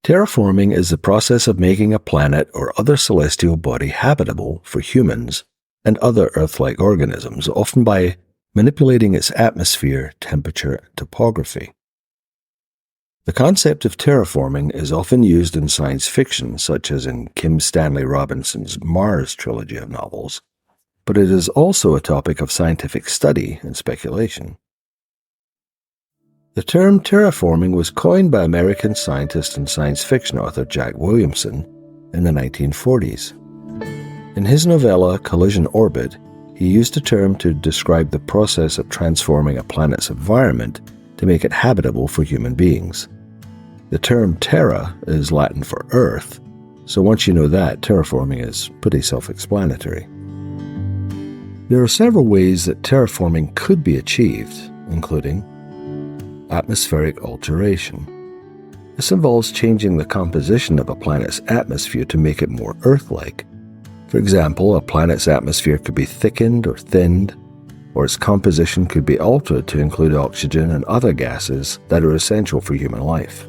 Terraforming is the process of making a planet or other celestial body habitable for humans and other Earth-like organisms, often by manipulating its atmosphere, temperature, and topography. The concept of terraforming is often used in science fiction, such as in Kim Stanley Robinson's Mars trilogy of novels, but it is also a topic of scientific study and speculation. The term terraforming was coined by American scientist and science fiction author Jack Williamson in the 1940s. In his novella Collision Orbit, he used the term to describe the process of transforming a planet's environment to make it habitable for human beings. The term terra is Latin for earth, so once you know that, terraforming is pretty self-explanatory. There are several ways that terraforming could be achieved, including atmospheric alteration. This involves changing the composition of a planet's atmosphere to make it more Earth-like. For example, a planet's atmosphere could be thickened or thinned, or its composition could be altered to include oxygen and other gases that are essential for human life.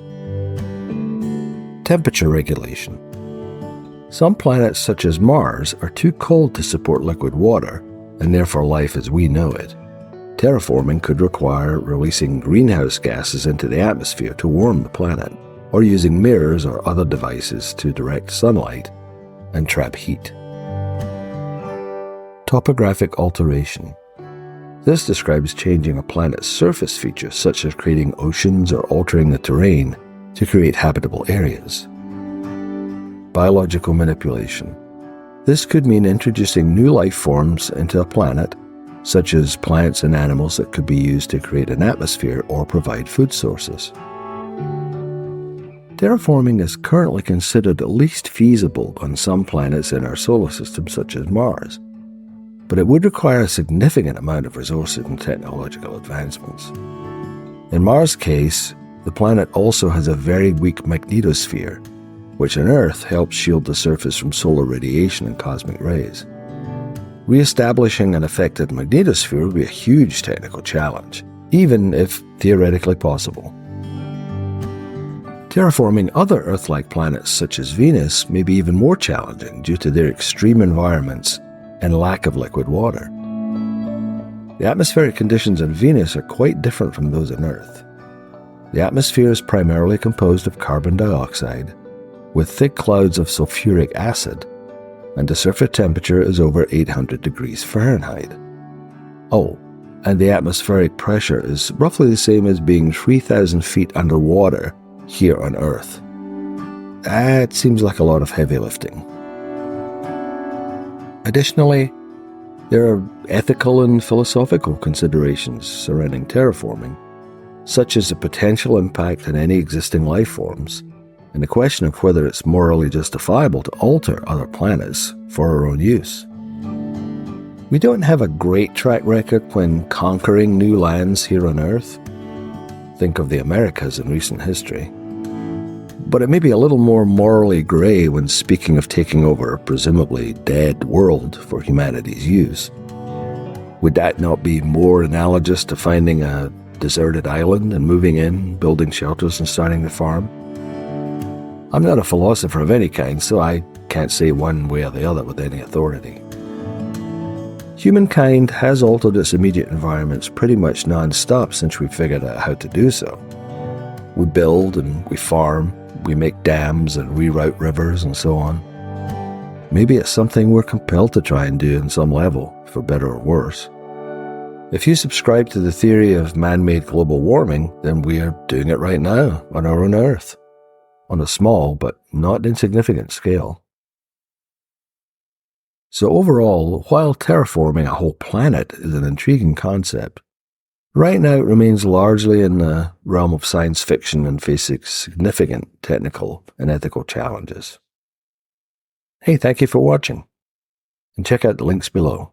Temperature regulation. Some planets, such as Mars, are too cold to support liquid water, and therefore life as we know it. Terraforming could require releasing greenhouse gases into the atmosphere to warm the planet, or using mirrors or other devices to direct sunlight and trap heat. Topographic alteration. This describes changing a planet's surface features, such as creating oceans or altering the terrain to create habitable areas. Biological manipulation. This could mean introducing new life forms into a planet, such as plants and animals that could be used to create an atmosphere or provide food sources. Terraforming is currently considered at least feasible on some planets in our solar system, such as Mars, but it would require a significant amount of resources and technological advancements. In Mars' case, the planet also has a very weak magnetosphere, which on Earth helps shield the surface from solar radiation and cosmic rays. Re-establishing an effective magnetosphere would be a huge technical challenge, even if theoretically possible. Terraforming other Earth-like planets such as Venus may be even more challenging due to their extreme environments and lack of liquid water. The atmospheric conditions on Venus are quite different from those on Earth. The atmosphere is primarily composed of carbon dioxide, with thick clouds of sulfuric acid, and the surface temperature is over 800 degrees Fahrenheit. Oh, and the atmospheric pressure is roughly the same as being 3,000 feet underwater here on Earth. That seems like a lot of heavy lifting. Additionally, there are ethical and philosophical considerations surrounding terraforming, such as the potential impact on any existing life forms, and the question of whether it's morally justifiable to alter other planets for our own use. We don't have a great track record when conquering new lands here on Earth. Think of the Americas in recent history. But it may be a little more morally grey when speaking of taking over a presumably dead world for humanity's use. Would that not be more analogous to finding a deserted island and moving in, building shelters and starting a farm? I'm not a philosopher of any kind, so I can't say one way or the other with any authority. Humankind has altered its immediate environments pretty much non-stop since we figured out how to do so. We build and we farm, we make dams and reroute rivers and so on. Maybe it's something we're compelled to try and do on some level, for better or worse. If you subscribe to the theory of man-made global warming, then we are doing it right now on our own Earth, on a small but not insignificant scale. So overall, while terraforming a whole planet is an intriguing concept, right now it remains largely in the realm of science fiction and faces significant technical and ethical challenges. Hey, thank you for watching, and check out the links below.